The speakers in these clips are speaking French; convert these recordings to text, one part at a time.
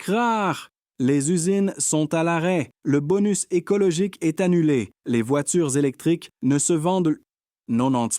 Crach! Les usines sont à l'arrêt. Le bonus écologique est annulé. Les voitures électriques ne se vendent... Non,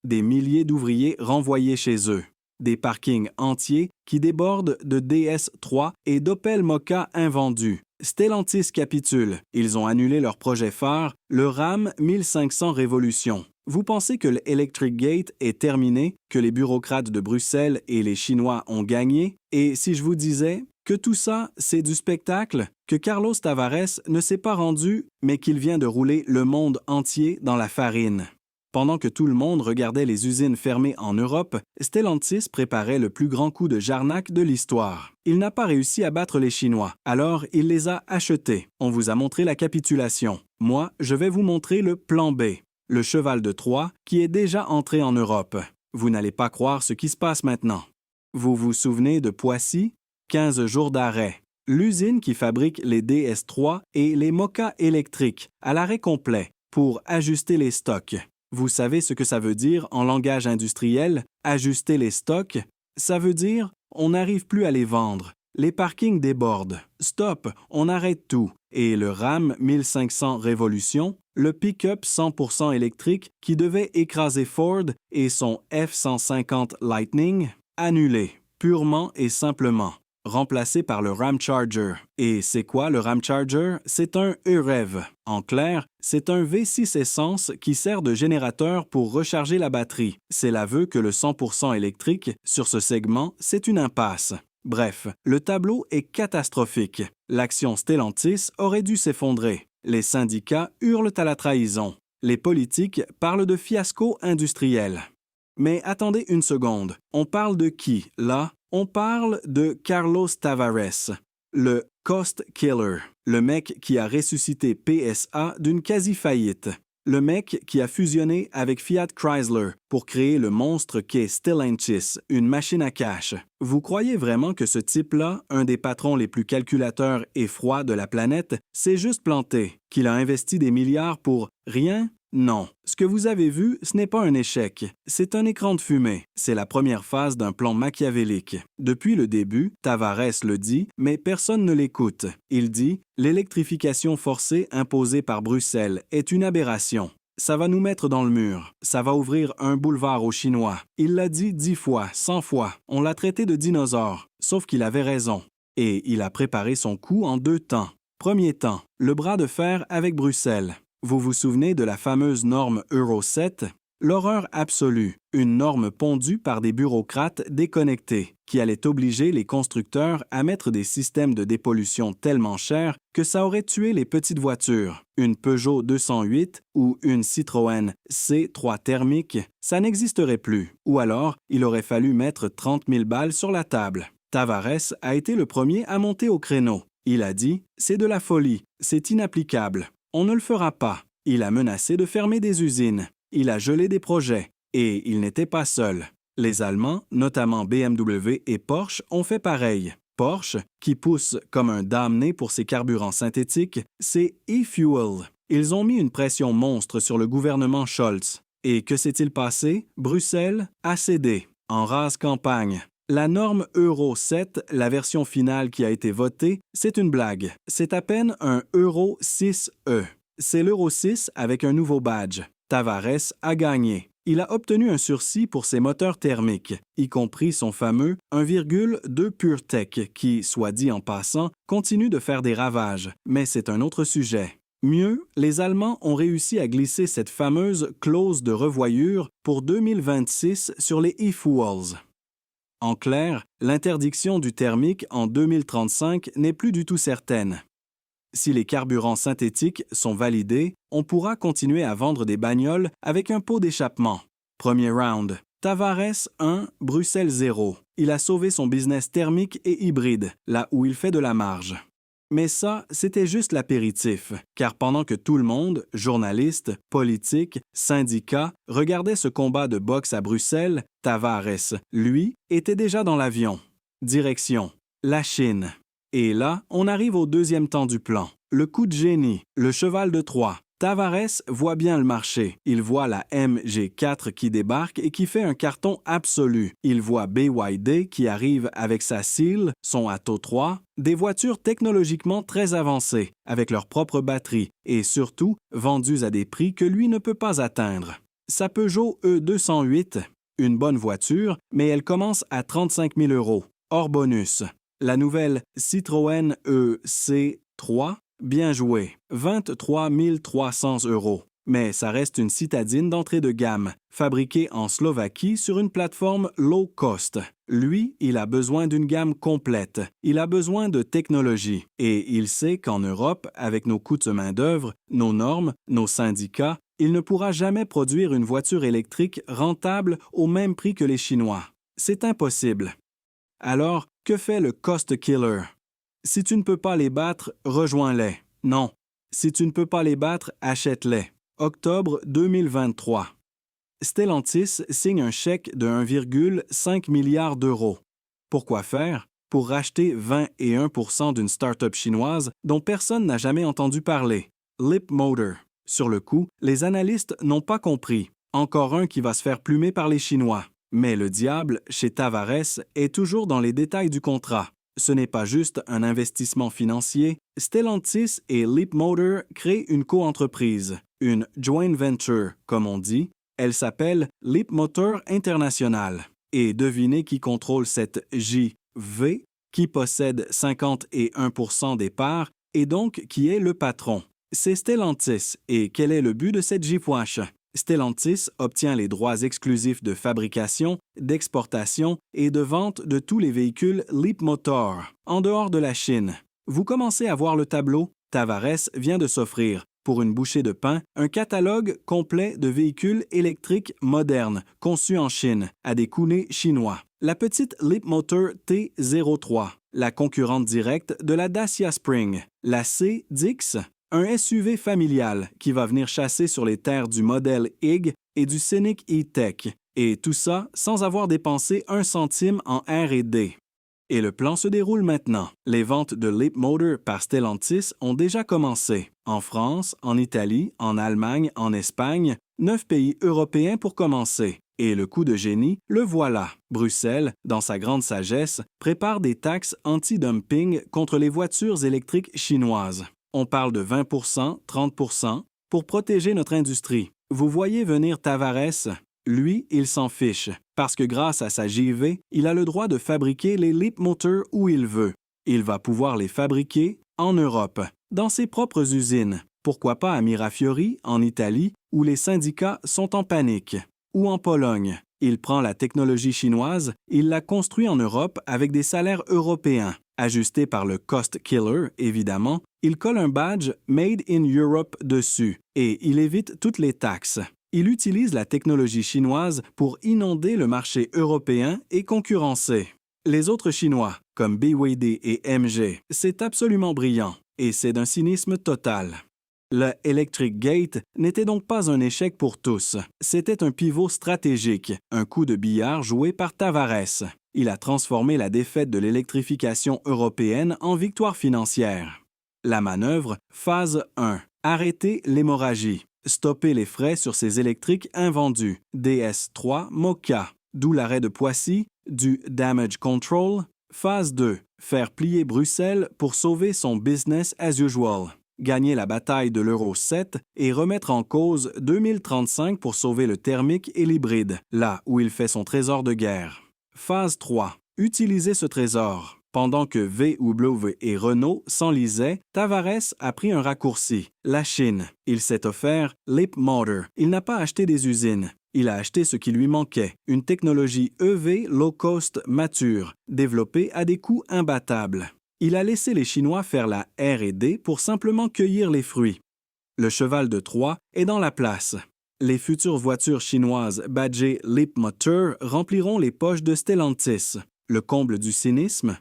des milliers d'ouvriers renvoyés chez eux. Des parkings entiers qui débordent de DS3 et d'Opel Mokka invendus. Stellantis capitule. Ils ont annulé leur projet phare, le Ram 1500 Révolution. Vous pensez que l'Electric Gate est terminé, que les bureaucrates de Bruxelles et les Chinois ont gagné? Et si je vous disais que tout ça, c'est du spectacle, que Carlos Tavares ne s'est pas rendu, mais qu'il vient de rouler le monde entier dans la farine? Pendant que tout le monde regardait les usines fermées en Europe, Stellantis préparait le plus grand coup de Jarnac de l'histoire. Il n'a pas réussi à battre les Chinois, alors il les a achetés. On vous a montré la capitulation. Moi, je vais vous montrer le plan B, le cheval de Troie qui est déjà entré en Europe. Vous n'allez pas croire ce qui se passe maintenant. Vous vous souvenez de Poissy? 15 jours d'arrêt. L'usine qui fabrique les DS3 et les Mokka électriques à l'arrêt complet pour ajuster les stocks. Vous savez ce que ça veut dire en langage industriel, ajuster les stocks? Ça veut dire on n'arrive plus à les vendre. Les parkings débordent. Stop, on arrête tout. Et le Ram 1500 Révolution, le pick-up 100% électrique qui devait écraser Ford et son F-150 Lightning, annulé, purement et simplement. Remplacé par le Ramcharger. Et c'est quoi le Ramcharger? C'est un EREV. En clair, c'est un V6 essence qui sert de générateur pour recharger la batterie. C'est l'aveu que le 100% électrique, sur ce segment, c'est une impasse. Bref, le tableau est catastrophique. L'action Stellantis aurait dû s'effondrer. Les syndicats hurlent à la trahison. Les politiques parlent de fiasco industriel. Mais attendez une seconde. On parle de qui, là? On parle de Carlos Tavares, le cost killer, le mec qui a ressuscité PSA d'une quasi-faillite, le mec qui a fusionné avec Fiat Chrysler pour créer le monstre qu'est Stellantis, une machine à cash. Vous croyez vraiment que ce type-là, un des patrons les plus calculateurs et froids de la planète, s'est juste planté, qu'il a investi des milliards pour rien? Non. Ce que vous avez vu, ce n'est pas un échec. C'est un écran de fumée. C'est la première phase d'un plan machiavélique. Depuis le début, Tavares le dit, mais personne ne l'écoute. Il dit « L'électrification forcée imposée par Bruxelles est une aberration. Ça va nous mettre dans le mur. Ça va ouvrir un boulevard aux Chinois. » Il l'a dit 10 fois, 100 fois. On l'a traité de dinosaure. Sauf qu'il avait raison. Et il a préparé son coup en 2 temps. Premier temps, le bras de fer avec Bruxelles. Vous vous souvenez de la fameuse norme Euro 7? L'horreur absolue, une norme pondue par des bureaucrates déconnectés, qui allait obliger les constructeurs à mettre des systèmes de dépollution tellement chers que ça aurait tué les petites voitures. Une Peugeot 208 ou une Citroën C3 thermique, ça n'existerait plus. Ou alors, il aurait fallu mettre 30 000 balles sur la table. Tavares a été le premier à monter au créneau. Il a dit « C'est de la folie, c'est inapplicable. On ne le fera pas. » Il a menacé de fermer des usines. Il a gelé des projets. Et il n'était pas seul. Les Allemands, notamment BMW et Porsche, ont fait pareil. Porsche, qui pousse comme un damné pour ses carburants synthétiques, c'est e-fuel. Ils ont mis une pression monstre sur le gouvernement Scholz. Et que s'est-il passé? Bruxelles a cédé. En rase campagne. La norme Euro 7, la version finale qui a été votée, c'est une blague. C'est à peine un Euro 6E. C'est l'Euro 6 avec un nouveau badge. Tavares a gagné. Il a obtenu un sursis pour ses moteurs thermiques, y compris son fameux 1,2 PureTech qui, soit dit en passant, continue de faire des ravages. Mais c'est un autre sujet. Mieux, les Allemands ont réussi à glisser cette fameuse clause de revoyure pour 2026 sur les e-fuels. En clair, l'interdiction du thermique en 2035 n'est plus du tout certaine. Si les carburants synthétiques sont validés, on pourra continuer à vendre des bagnoles avec un pot d'échappement. Premier round. Tavares 1, Bruxelles 0. Il a sauvé son business thermique et hybride, là où il fait de la marge. Mais ça, c'était juste l'apéritif, car pendant que tout le monde, journalistes, politiques, syndicats, regardait ce combat de boxe à Bruxelles, Tavares, lui, était déjà dans l'avion. Direction, la Chine. Et là, on arrive au deuxième temps du plan. Le coup de génie, le cheval de Troie. Tavares voit bien le marché. Il voit la MG4 qui débarque et qui fait un carton absolu. Il voit BYD qui arrive avec sa Seal, son Atto 3, des voitures technologiquement très avancées, avec leur propre batterie et surtout vendues à des prix que lui ne peut pas atteindre. Sa Peugeot E208, une bonne voiture, mais elle commence à 35 000 €, hors bonus. La nouvelle Citroën EC3, bien joué, 23 300 €. Mais ça reste une citadine d'entrée de gamme, fabriquée en Slovaquie sur une plateforme low cost. Lui, il a besoin d'une gamme complète. Il a besoin de technologie. Et il sait qu'en Europe, avec nos coûts de main-d'œuvre, nos normes, nos syndicats, il ne pourra jamais produire une voiture électrique rentable au même prix que les Chinois. C'est impossible. Alors, que fait le cost killer? Si tu ne peux pas les battre, rejoins-les. Non. Si tu ne peux pas les battre, achète-les. Octobre 2023. Stellantis signe un chèque de 1,5 milliard d'euros. Pourquoi faire? Pour racheter 21% d'une start-up chinoise dont personne n'a jamais entendu parler, Leapmotor. Sur le coup, les analystes n'ont pas compris. Encore un qui va se faire plumer par les Chinois. Mais le diable, chez Tavares, est toujours dans les détails du contrat. Ce n'est pas juste un investissement financier. Stellantis et Leapmotor créent une coentreprise, une joint venture, comme on dit. Elle s'appelle Leapmotor International. Et devinez qui contrôle cette JV, qui possède 51% des parts et donc qui est le patron. C'est Stellantis. Et quel est le but de cette JPOH? Stellantis obtient les droits exclusifs de fabrication, d'exportation et de vente de tous les véhicules Leapmotor, en dehors de la Chine. Vous commencez à voir le tableau? Tavares vient de s'offrir, pour une bouchée de pain, un catalogue complet de véhicules électriques modernes, conçus en Chine, à des coûts nés chinois. La petite Leapmotor T03, la concurrente directe de la Dacia Spring, la C-Dix, un SUV familial qui va venir chasser sur les terres du modèle IG et du Scénic E-Tech, et tout ça sans avoir dépensé 1 centime en R&D. Et le plan se déroule maintenant. Les ventes de Leapmotor par Stellantis ont déjà commencé. En France, en Italie, en Allemagne, en Espagne, 9 pays européens pour commencer. Et le coup de génie, le voilà. Bruxelles, dans sa grande sagesse, prépare des taxes anti-dumping contre les voitures électriques chinoises. On parle de 20%, 30% pour protéger notre industrie. Vous voyez venir Tavares? Lui, il s'en fiche, parce que grâce à sa JV, il a le droit de fabriquer les Leapmotor où il veut. Il va pouvoir les fabriquer en Europe, dans ses propres usines. Pourquoi pas à Mirafiori, en Italie, où les syndicats sont en panique, ou en Pologne. Il prend la technologie chinoise, il la construit en Europe avec des salaires européens. Ajusté par le cost killer, évidemment, il colle un badge Made in Europe dessus et il évite toutes les taxes. Il utilise la technologie chinoise pour inonder le marché européen et concurrencer les autres Chinois, comme BYD et MG. C'est absolument brillant et c'est d'un cynisme total. Le Electric Gate n'était donc pas un échec pour tous. C'était un pivot stratégique, un coup de billard joué par Tavares. Il a transformé la défaite de l'électrification européenne en victoire financière. La manœuvre, phase 1. Arrêter l'hémorragie. Stopper les frais sur ces électriques invendus. DS3 Moka. D'où l'arrêt de Poissy, du Damage Control. Phase 2. Faire plier Bruxelles pour sauver son business as usual. Gagner la bataille de l'Euro 7 et remettre en cause 2035 pour sauver le thermique et l'hybride, là où il fait son trésor de guerre. Phase 3. Utiliser ce trésor. Pendant que VW et Renault s'enlisaient, Tavares a pris un raccourci, la Chine. Il s'est offert Leapmotor. Il n'a pas acheté des usines. Il a acheté ce qui lui manquait, une technologie EV low-cost mature, développée à des coûts imbattables. Il a laissé les Chinois faire la R&D pour simplement cueillir les fruits. Le cheval de Troie est dans la place. Les futures voitures chinoises badgées Leapmotor rempliront les poches de Stellantis. Le comble du cynisme?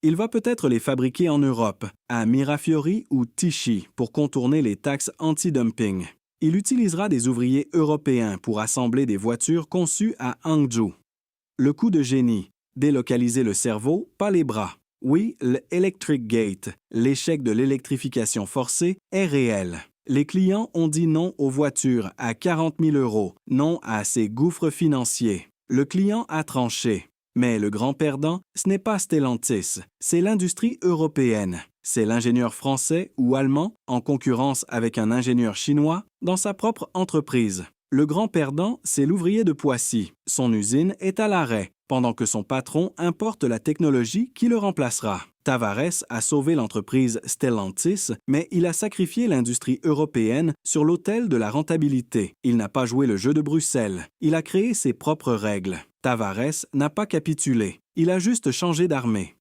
Il va peut-être les fabriquer en Europe, à Mirafiori ou Tichy, pour contourner les taxes anti-dumping. Il utilisera des ouvriers européens pour assembler des voitures conçues à Hangzhou. Le coup de génie? Délocaliser le cerveau, pas les bras. Oui, le Electric Gate, l'échec de l'électrification forcée, est réel. Les clients ont dit non aux voitures à 40 000 €, non à ces gouffres financiers. Le client a tranché. Mais le grand perdant, ce n'est pas Stellantis, c'est l'industrie européenne. C'est l'ingénieur français ou allemand, en concurrence avec un ingénieur chinois, dans sa propre entreprise. Le grand perdant, c'est l'ouvrier de Poissy. Son usine est à l'arrêt, pendant que son patron importe la technologie qui le remplacera. Tavares a sauvé l'entreprise Stellantis, mais il a sacrifié l'industrie européenne sur l'autel de la rentabilité. Il n'a pas joué le jeu de Bruxelles. Il a créé ses propres règles. Tavares n'a pas capitulé. Il a juste changé d'armée.